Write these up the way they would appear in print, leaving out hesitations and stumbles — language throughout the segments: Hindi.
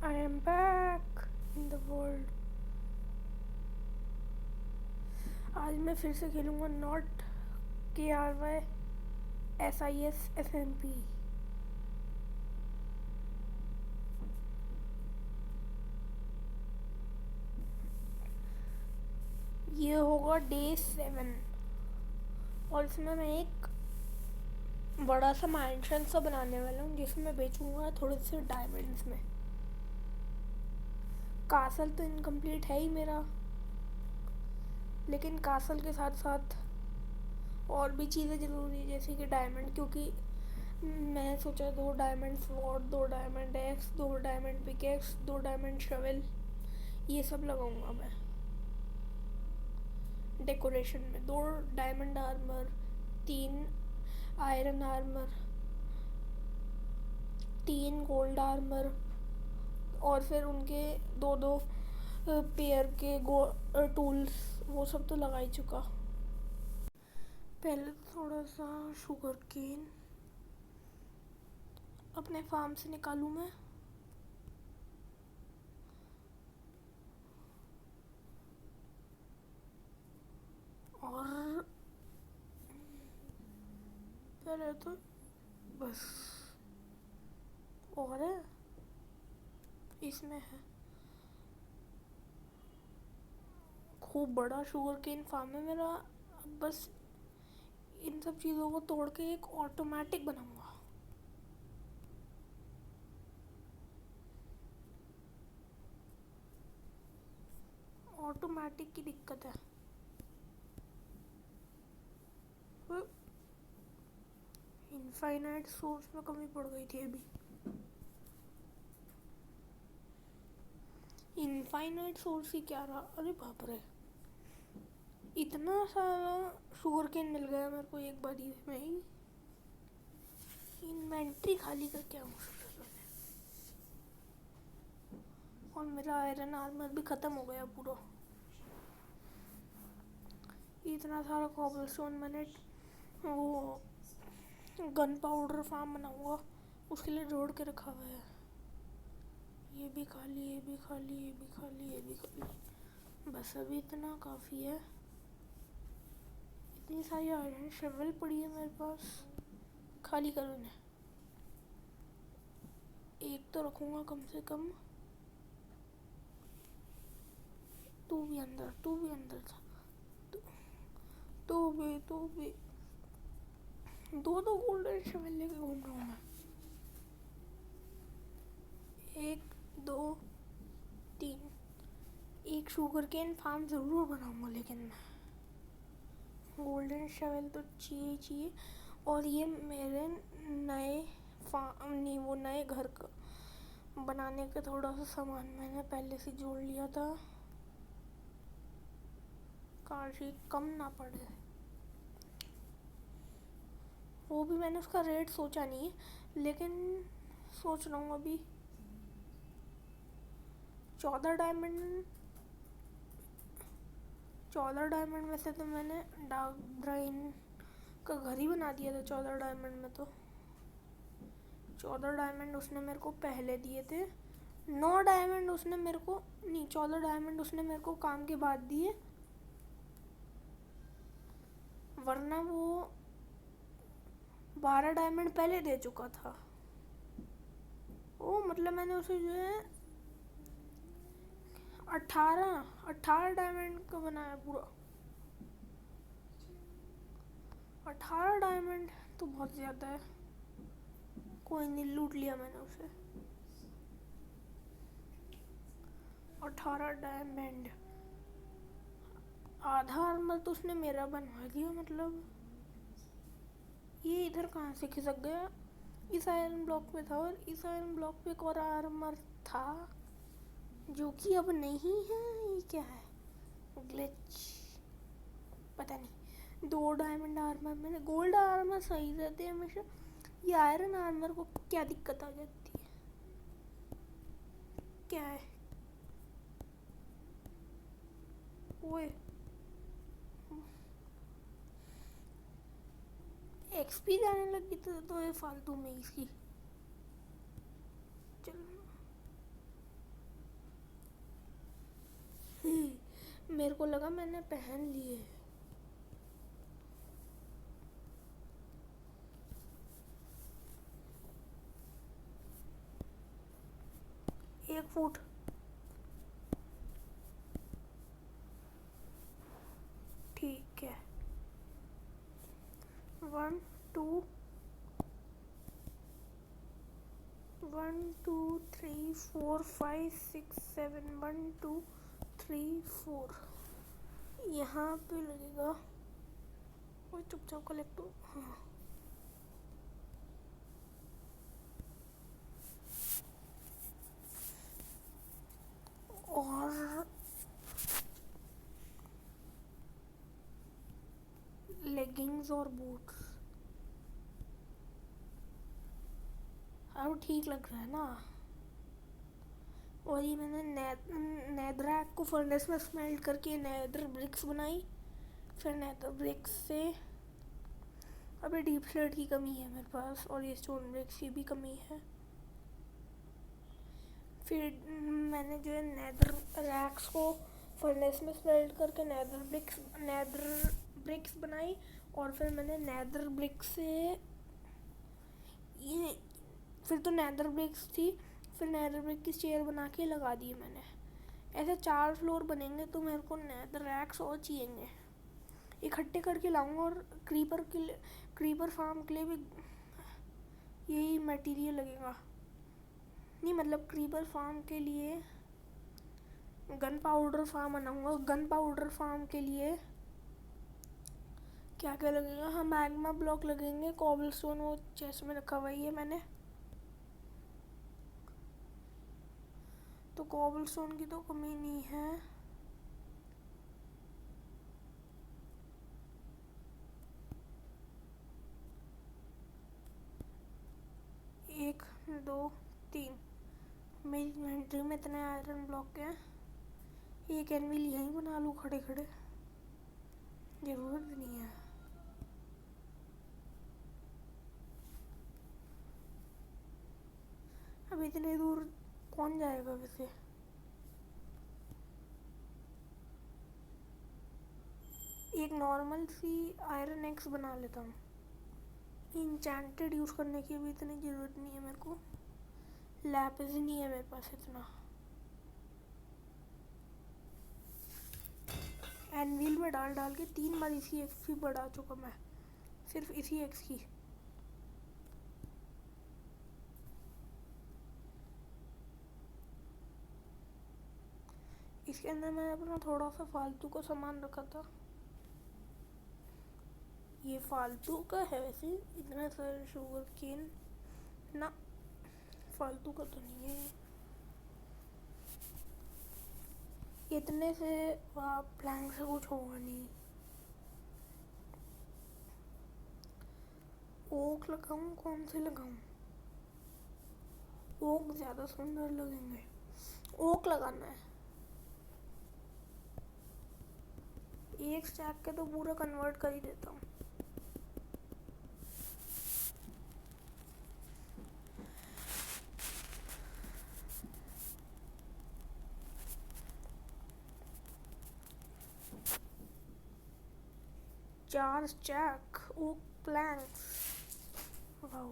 I am back in the world. आज मैं फिर से खेलूँगा नॉट KRY SIS SMP। ये होगा डे 7 और इसमें मैं एक बड़ा सा मैंशन सा बनाने वाला हूँ जिसमें मैं बेचूँगा थोड़े से डायमंड्स में। कासल तो इनकम्प्लीट है ही मेरा, लेकिन कासल के साथ साथ और भी चीज़ें ज़रूरी है जैसे कि डायमंड, क्योंकि मैं सोचा 2 diamond sword, 2 diamond axe, 2 diamond pickaxe, 2 diamond shovel, ये सब लगाऊंगा मैं डेकोरेशन में। 2 diamond armour, 3 iron armour, 3 gold armour और फिर उनके 2 पेयर के टूल्स, वो सब तो लगा ही चुका। पहले थोड़ा सा शुगर केन अपने फार्म से निकालूं मैं। और पहले तो बस और है इसमें है खूब बड़ा शुगर केन फार्म है मेरा। अब बस इन सब चीज़ों को तोड़ के एक ऑटोमेटिक बनाऊंगा। ऑटोमेटिक की दिक्कत है। इनफाइनाइट सोर्स में कमी पड़ गई थी अभी। इनफाइनाइट सोर्स ही क्या रहा, अरे बाप रे, इतना सारा शुगर केन मिल गया मेरे को एक बारी में ही। इन्वेंट्री खाली करके आऊँ सबसे पहले। और मेरा आयरन आर्मर भी ख़त्म हो गया पूरा। इतना सारा कॉबलस्टोन मैंने वो गन पाउडर फार्म बनाऊंगा उसके लिए जोड़ के रखा हुआ है। ये भी खाली, ये भी खाली, ये भी खाली, ये भी खाली। बस अभी इतना काफ़ी है। इतनी सारी आयरन शवल पड़ी है मेरे पास, खाली करो इन्हें। एक तो रखूँगा कम से कम। तू भी अंदर था। तू भी 2 गोल्डन शवल लेके घूम रहा हूँ मैं। 1 2 3। एक शुगर केन फार्म ज़रूर बनाऊँगा, लेकिन मैं गोल्डन शवल तो चाहिए। और ये मेरे नए फार्म नहीं, वो नए घर का बनाने का थोड़ा सा सामान मैंने पहले से जोड़ लिया था, काश ये कम ना पड़े। वो भी मैंने उसका रेट सोचा नहीं है, लेकिन सोच रहा हूँ अभी 14 डायमंड। 14 डायमंड में से तो मैंने डार्क ब्राइन का घर ही बना दिया था। 14 डायमंड में तो 14 डायमंड उसने मेरे को पहले दिए थे। 9 डायमंड उसने मेरे को नहीं, 14 डायमंड उसने मेरे को काम के बाद दिए, वरना वो 12 डायमंड पहले दे चुका था। ओ मतलब मैंने उसे जो है 18 डायमंड का बनाया पूरा। 18 डायमंड तो बहुत ज़्यादा है। कोई नहीं, लूट लिया मैंने उसे। 18 डायमंड, आधा आर्मर तो उसने मेरा बनवा दिया। मतलब ये इधर कहाँ से खिसक गया? इस आयरन ब्लॉक पे था और इस आयरन ब्लॉक पे एक और आर्मर था जो कि अब नहीं है। ये क्या है? ग्लिच, पता नहीं। 2 डायमंड आर्मर मैंने, गोल्ड आर्मर सही रहते हैं हमेशा। ये आयरन आर्मर को क्या दिक्कत आ जाती है? क्या है? ओए, एक्सपी जाने लगी तो ये फालतू में इसकी। चलो मेरे को लगा मैंने पहन लिए। एक फुट। ठीक है। 1 2 1 2 3 4 5 6 7 1 2 3 4 यहाँ पे लगेगा। और चुपचाप कलेक्ट। हाँ, और लेगिंग्स और बूट्स। अब ठीक लग रहा है ना। और ये मैंने नेदरैक को फर्नेस में स्मेल्ट करके नेदर ब्रिक्स बनाई। फिर नेदर ब्रिक्स से अभी डीप स्लेट की कमी है मेरे पास, और ये स्टोन ब्रिक्स की भी कमी है। फिर मैंने जो है नेदर रैक्स को फर्नेस में स्मेल्ट करके नेदर ब्रिक्स बनाई। और फिर मैंने नेदर ब्रिक्स से ये, फिर तो नेदर ब्रिक्स थी, फिर नेदर ब्रिक की चेयर बना के लगा दी मैंने। ऐसे 4 फ्लोर बनेंगे तो मेरे को नेदर रैक्स और चाहिए। इकट्ठे करके लाऊंगा। और क्रीपर फार्म के लिए भी यही मटेरियल लगेगा। नहीं मतलब क्रीपर फार्म के लिए गन पाउडर फार्म बनाऊंगा। गन पाउडर फार्म के लिए क्या क्या लगेगा? हाँ, मैग्मा ब्लॉक लगेंगे। कॉबलस्टोन वो चेस्ट में रखा हुआ ही है मैंने, तो कॉबलस्टोन की तो कमी नहीं है। एक 2 3 मेरी इन्वेंट्री में इतने आयरन ब्लॉक हैं। एक एनविल यहीं बना लूँ खड़े खड़े, जरूरत नहीं है। अब इतने दूर कौन जाएगा वैसे? एक नॉर्मल सी आयरन एक्स बना लेता हूँ। इंचेंटेड यूज़ करने की भी इतनी ज़रूरत नहीं है मेरे को। लैपिस ही नहीं है मेरे पास इतना। एनविल में डाल डाल के 3 बार इसी एक्स की बढ़ा चुका मैं, सिर्फ इसी एक्स की। इसके अंदर मैंने अपना थोड़ा सा फालतू का सामान रखा था। ये फालतू का है वैसे, इतना सारे शुगर केन ना, फालतू का तो नहीं है। इतने से प्लैंक से कुछ होगा नहीं। ओक लगाऊं? कौन से लगाऊं? ओक ज़्यादा सुंदर लगेंगे। ओक लगाना है। एक स्टैक के तो पूरा कन्वर्ट कर ही देता हूँ। चार स्टैक ओक प्लैंक्स। वाओ,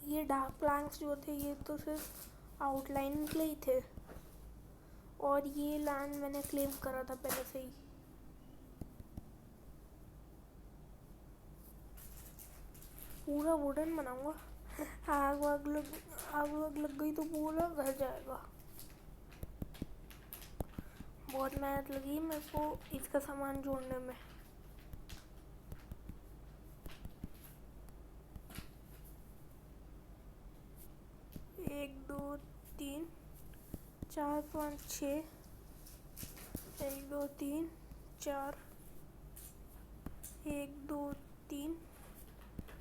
ये डार्क प्लैंक्स जो थे ये तो सिर्फ आउटलाइन के लिए ही थे, और ये लैंड मैंने क्लेम करा था पहले से ही। पूरा वुडन बनाऊंगा। आग लग गई तो पूरा घर जाएगा। बहुत मेहनत लगी मेरे को इसका सामान जोड़ने में। एक 2 3 4 5 6 1 2 3 4 1 2 3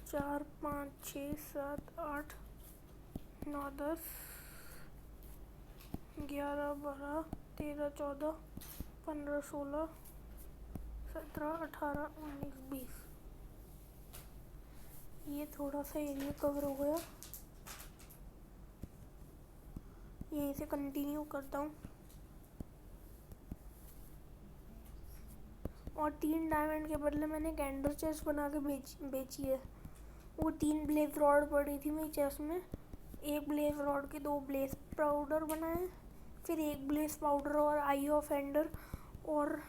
4 5 6 7 8 9 10 11 12 13 14 15 16 17 18 19 20। ये थोड़ा सा एरिया कवर हो गया। यहीं से से कंटिन्यू करता हूँ। और 3 डायमंड के बदले मैंने एक एंडर चेस्ट बना के बेची है। वो 3 ब्लेज रॉड पड़ी थी मेरी चेस्ट में। एक ब्लेज रॉड के 2 ब्लेज पाउडर बनाए, फिर एक ब्लेज पाउडर और आई ऑफ एंडर और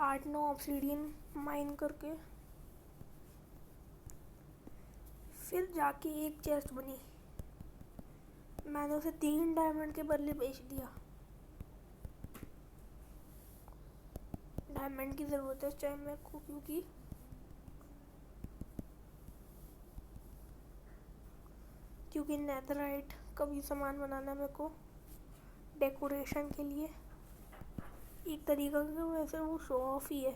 8-9 ऑब्सीडियन माइन करके फिर जाके एक चेस्ट बनी। मैंने उसे 3 डायमंड के बदले बेच दिया। डायमंड की ज़रूरत है इस टाइम मेरे को, क्योंकि नेथराइट का भी सामान बनाना है मेरे को डेकोरेशन के लिए। एक तरीका से वैसे वो शो ऑफ ही है,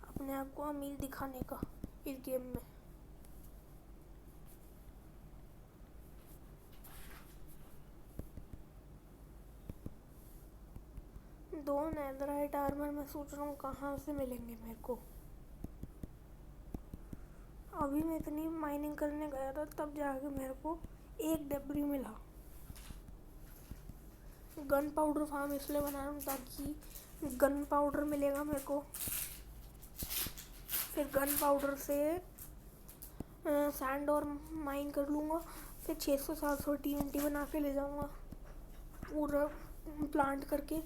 अपने आप को अमीर दिखाने का इस गेम में। दो नेथराइट आर्मर मैं सोच रहा हूँ कहाँ से मिलेंगे मेरे को। अभी मैं इतनी माइनिंग करने गया था तब जाके मेरे को एक डेब्री मिला। गन पाउडर फार्म इसलिए बना रहा हूँ ताकि गन पाउडर मिलेगा मेरे को। फिर गन पाउडर से सैंड और माइन कर लूँगा। फिर 600-700 TNT बना के ले जाऊँगा पूरा प्लांट करके।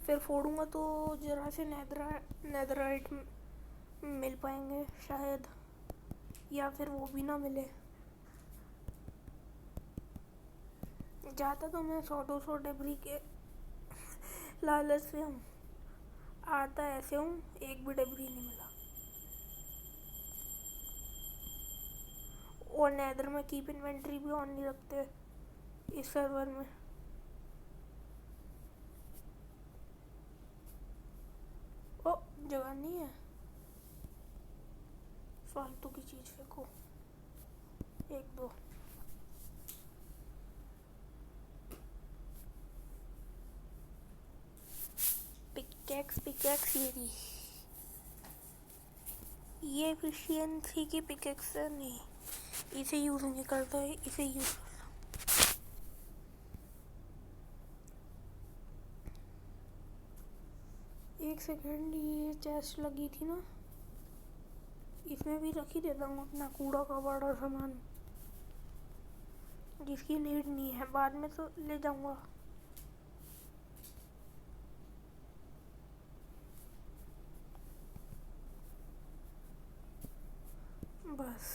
फिर फोड़ूँगा तो जरा से नेथराइट मिल पाएंगे शायद, या फिर वो भी ना मिले। जाता तो मैं 100-200 डेब्री के लालच से हूँ, आता ऐसे हूँ एक भी डेब्री नहीं मिला। और नेदर में कीप इन्वेंट्री भी ऑन नहीं रखते इस सर्वर में। ओ जगह नहीं है, फालतू की चीज़ फेंको। 1-2 पिकेक्स ये एफिशिएंसी की पिकेक्स नहीं, इसे यूज़ नहीं करता है, इसे यूज़। एक सेकेंड, ये चेस्ट लगी थी ना, इसमें भी रख ही देता हूँ अपना कूड़ा का बड़ा सामान जिसकी नीड नहीं है, बाद में तो ले जाऊँगा। बस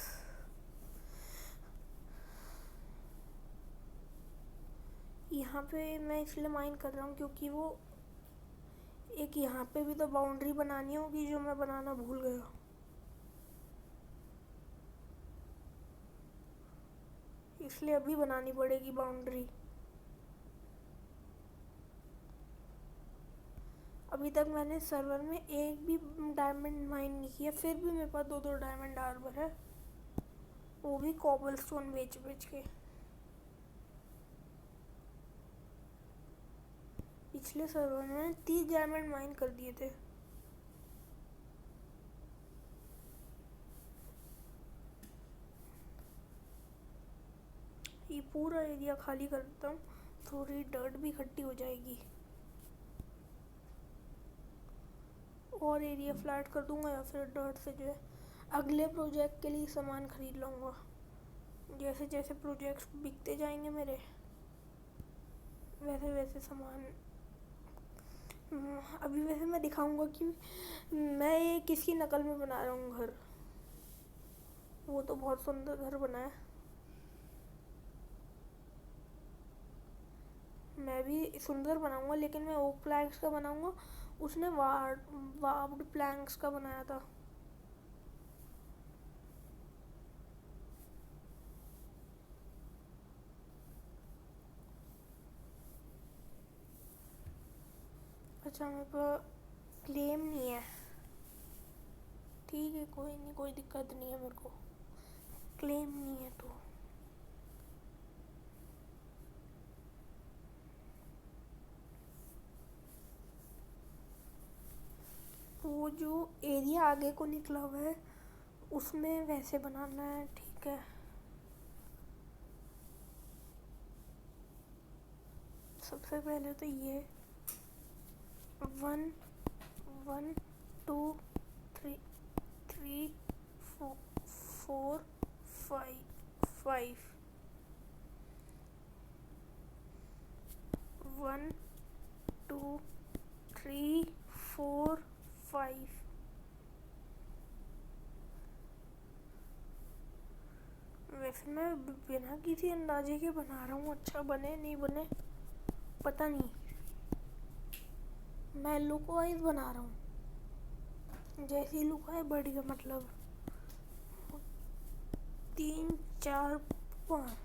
यहाँ पे मैं इसलिए माइन कर रहा हूँ क्योंकि वो एक यहाँ पे भी तो बाउंड्री बनानी होगी जो मैं बनाना भूल गया। इसलिए अभी बनानी पड़ेगी बाउंड्री। अभी तक मैंने सर्वर में एक भी डायमंड माइन नहीं किया, फिर भी मेरे पास 2-2 डायमंड आर्मर है, वो भी कॉबलस्टोन बेच के। पिछले सर्वर में 30 डायमंड माइन कर दिए थे। ये पूरा एरिया खाली कर देता हूँ, थोड़ी डर्ट भी इकट्ठी हो जाएगी। और एरिया फ्लैट कर दूंगा या फिर डर्ट से जो है अगले प्रोजेक्ट के लिए सामान खरीद लूँगा। जैसे जैसे प्रोजेक्ट्स बिकते जाएंगे मेरे, वैसे वैसे सामान। अभी वैसे मैं दिखाऊंगा कि मैं ये किसकी नकल में बना रहा हूँ घर। वो तो बहुत सुंदर घर बना है। मैं भी सुंदर बनाऊंगा, लेकिन मैं ओक प्लैंक्स का बनाऊंगा। उसने वार्प्ड प्लैंक्स का बनाया था। अच्छा, मेरे पास क्लेम नहीं है। ठीक है, कोई नहीं, कोई दिक्कत नहीं है मेरे को। क्लेम नहीं है तो वो जो एरिया आगे को निकला हुआ है उसमें वैसे बनाना है। ठीक है, सबसे पहले तो ये 1 1 2 3 3 4 5 5 1 2 3 4 5 वैसे मैं बिना किसी अंदाजे के बना रहा हूँ, अच्छा बने नहीं बने पता नहीं, मैं लुक वाइज बना रहा हूँ, जैसी लुक है बढ़िया, मतलब 3 4 5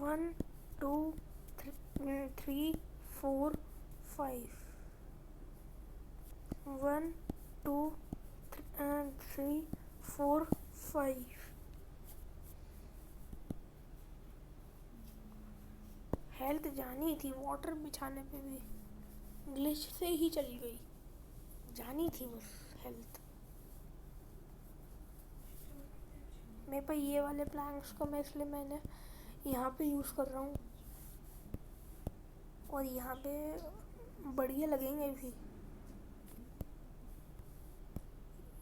1 2 3 4 5 1 2 3 4 5 हेल्थ जानी थी, वाटर बिछाने पे भी ग्लिच से ही चली गई, जानी थी बस हेल्थ। मेरे पे ये वाले प्लैंक्स को मैं इसलिए मैंने यहाँ पे यूज़ कर रहा हूँ, और यहाँ पे बढ़िया लगेंगे भी।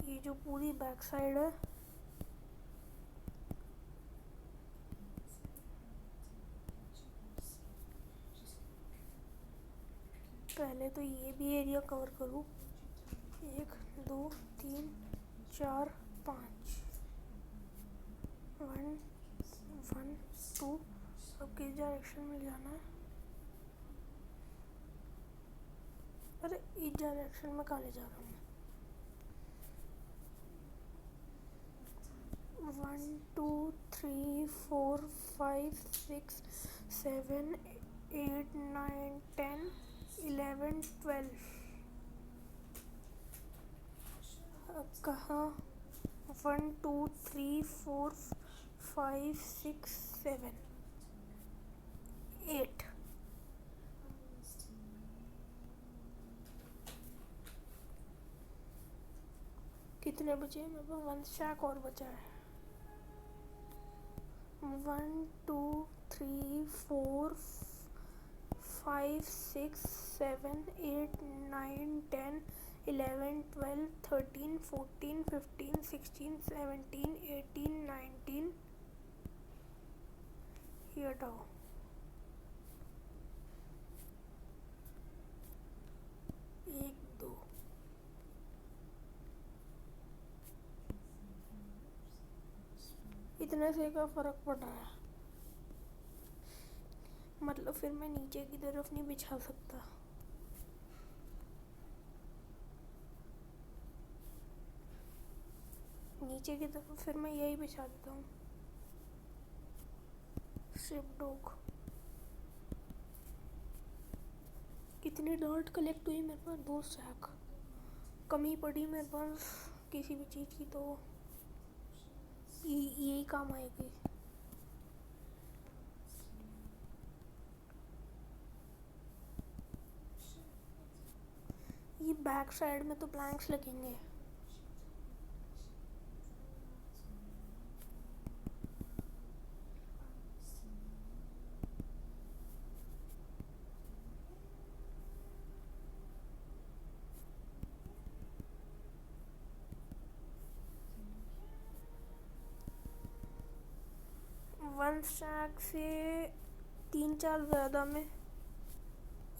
ये जो पूरी बैक साइड है, पहले तो ये भी एरिया कवर करूँ, 1 2 3 4 5 1 1 2, अब किस डायरेक्शन में जाना है, अरे इस डायरेक्शन में कहाँ ले जा रहा हूँ मैं। 1 2 3 4 5 6 7 8 9 10 11 12, अब कहाँ 1 2 3 4 5 6 7 8, कितने बचे मेरे पास, 1 स्टैक और बचा है। 1 2 3 4 5 6 7 8 9 10 11 12 13 14 15 16 17 18 19, ये हटाओ, 1 2, इतने से का फर्क पड़ रहा है, मतलब फिर मैं नीचे की तरफ नहीं बिछा सकता। नीचे की तरफ फिर मैं यही बिछा देता हूँ, शिप डॉग। कितनी डॉट कलेक्ट हुई मेरे पास, 2 स्टैक, कमी पड़ी मेरे पास किसी भी चीज़ की तो यही काम आएगी। ये बैक साइड में तो प्लैंक्स लगेंगे, वन स्टैक से 3 4 ज़्यादा में,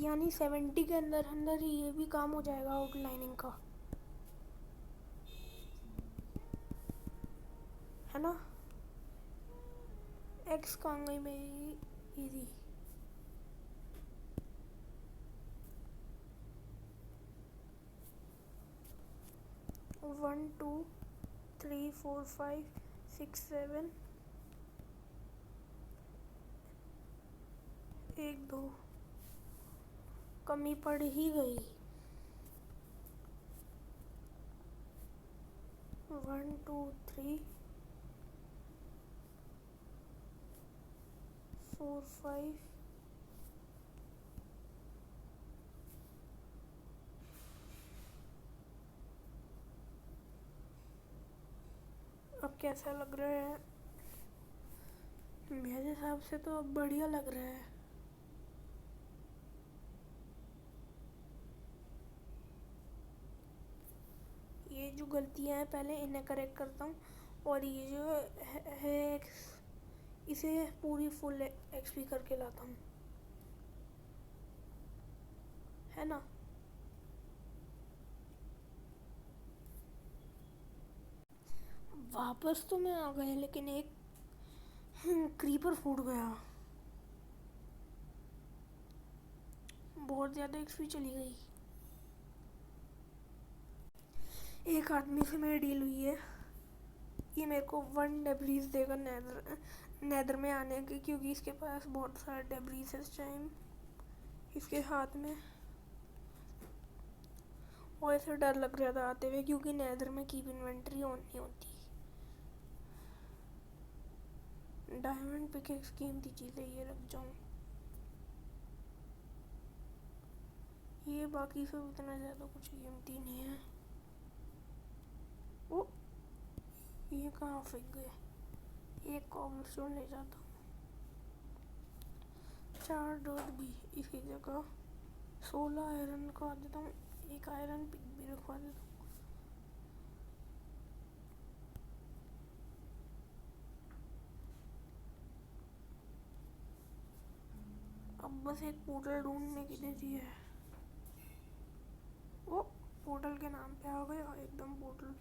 यानी 70 के अंदर अंदर ही ये भी काम हो जाएगा आउटलाइनिंग का, है ना। एक्स कहाँ गई मेरी, इजी 1 2 3 4 5 6 7 1 2, कमी पड़ ही गई। 1 2 3 4 5 1 कैसा लग रहा है? मेरे हिसाब से तो अब बढ़िया लग रहा है। ये जो गलतियां हैं पहले इन्हें करेक्ट करता हूँ, और ये जो है इसे पूरी फुल एक्सपी करके लाता हूँ, है ना। वापस तो मैं आ गया, लेकिन एक क्रीपर फूट गया। बहुत ज़्यादा एक्सपी चली गई। एक आदमी से मेरी डील हुई है, ये मेरे को 1 डेब्रीज देगा नेदर में आने के, क्योंकि इसके पास बहुत सारे डेब्रीज है इस टाइम इसके हाथ में। और ऐसे डर लग रहा था आते हुए, क्योंकि नेदर में कीप इन्वेंट्री ऑन नहीं होती। डायमंड पिकेक्स कीमती चीज़ है, ये रख जाऊँ। ये बाकी सब इतना ज़्यादा कुछ कीमती नहीं है। ओ, ये कहाँ फेंक गए? एक कॉबलस्टोन ले जाता हूँ। 4 डॉट भी इसकी जगह 16 आयरन रखवा देता हूँ, एक आयरन पिक भी रखवा देता हूँ। अब बस एक पोर्टल ढूंढने की देरी है। ओ, पोर्टल के नाम पे आ गया एकदम पोर्टल।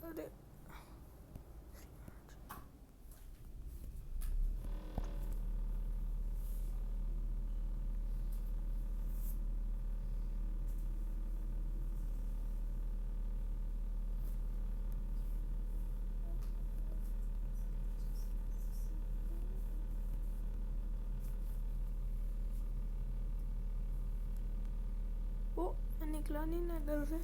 अरे ओ, मैं निकला नहीं नेदर से।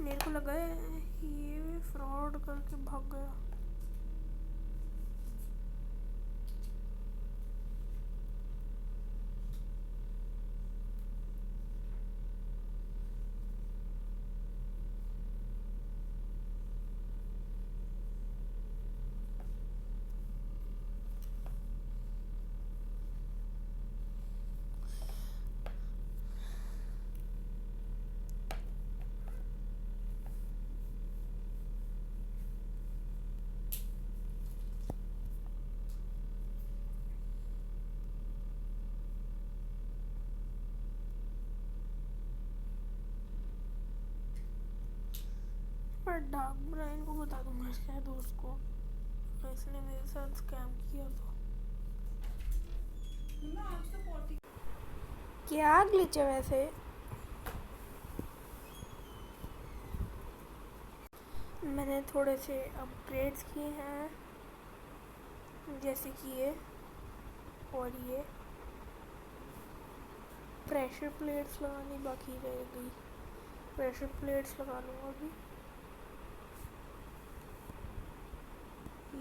मेरे को लगा है ये फ्रॉड करके भाग गया। पर डार्क ब्राइन को बता दूंगा इसके दोस्त को, तो इसने मेरे साथ स्कैम किया। तो क्या ग्लिच है वैसे? मैंने थोड़े से अपग्रेड्स किए हैं, जैसे कि ये और ये प्रेशर प्लेट्स लगानी बाकी रह गई। प्रेशर प्लेट्स लगा लूँगा अभी।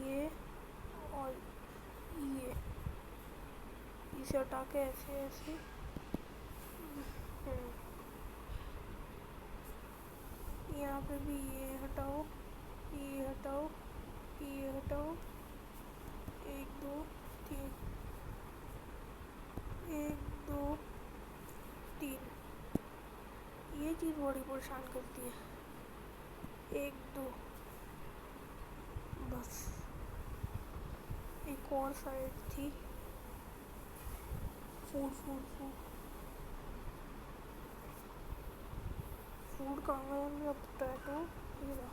ये और ये, इसे हटा के ऐसे ऐसे यहाँ पे भी ये हटाओ, ये हटाओ, ये हटाओ। 1 2 3, 1 2 3। ये चीज़ बड़ी परेशान करती है। 1 2, बस। एक और साइड थी। फूड फूड फूड फूड कहाँ गया मेरा? पोटैटो ये रहा।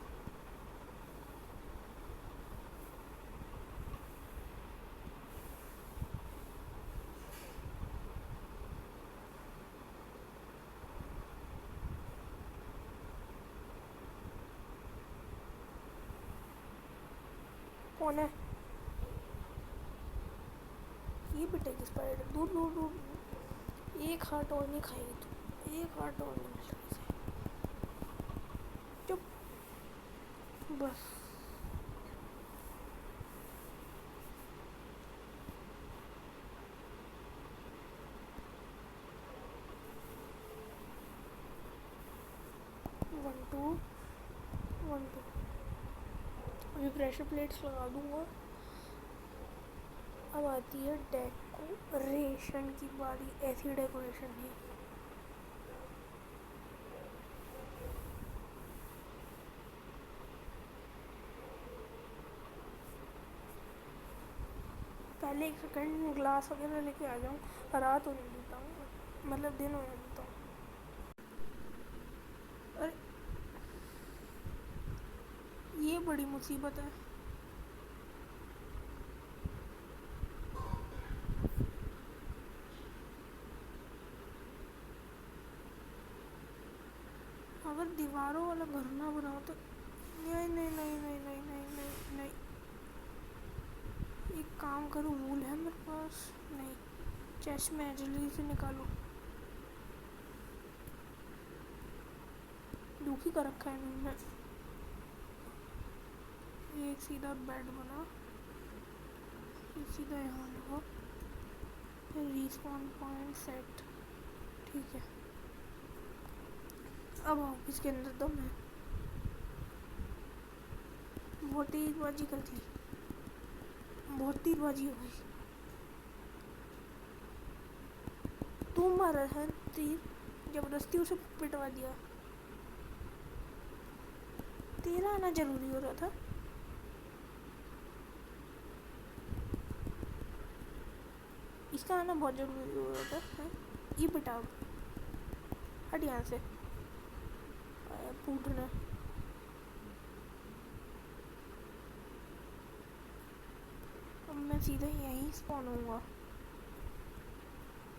कौन है? ये पिटेगी स्पाइडर। दूर दूर दूर। एक हार्ट और नहीं खाएगी तू, एक हार्ट और नहीं मिलेगा इसे। चुप। बस। One two, one two. अभी प्रेशर प्लेट्स लगा दूंगा। अब आती है डेकोरेशन की बारी। ऐसी डेकोरेशन है। पहले एक सेकंड ग्लास वगैरह लेके आ जाऊँ। रात होने देता हूँ, मतलब दिन होने देता हूँ। अरे ये बड़ी मुसीबत है। अगर दीवारों वाला घर ना बनाओ तो नहीं नहीं नहीं नहीं नहीं नहीं नहीं नहीं। एक काम करूँ, वूल है मेरे पास? नहीं। चेस्ट में जल्दी से निकालो। दुखी कर रखा है मैंने। एक सीधा बेड बना, सीधा यहाँ लगा। Respawn point set. ठीक है, अब आओ इसके अंदर दम है। बहुत तेजबाजी कर दी, बहुत तेजबाजी हो गई। तू मारा है तीर, जबरदस्ती उसे पिटवा दिया। तेरा आना जरूरी हो रहा था। इसका आना बहुत जरूरी हो रहा था। ये पिटाओ, हट यहाँ से। फूटना। अब मैं सीधा यहीं स्पॉन होऊंगा।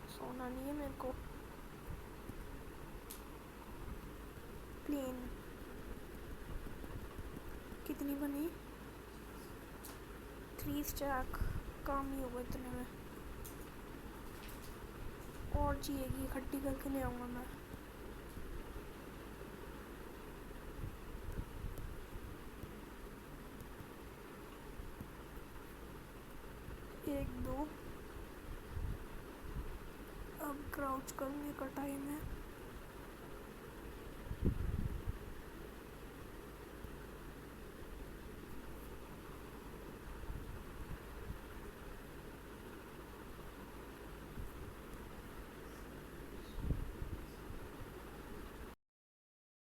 सोना नहीं है मेरे को। प्लेन कितनी बनी? 3 स्टैक। काम ही होगा इतने में। और चाहिएगी, इकट्ठी करके ले आऊँगा मैं। एक दो। अब क्राउच करने का टाइम है।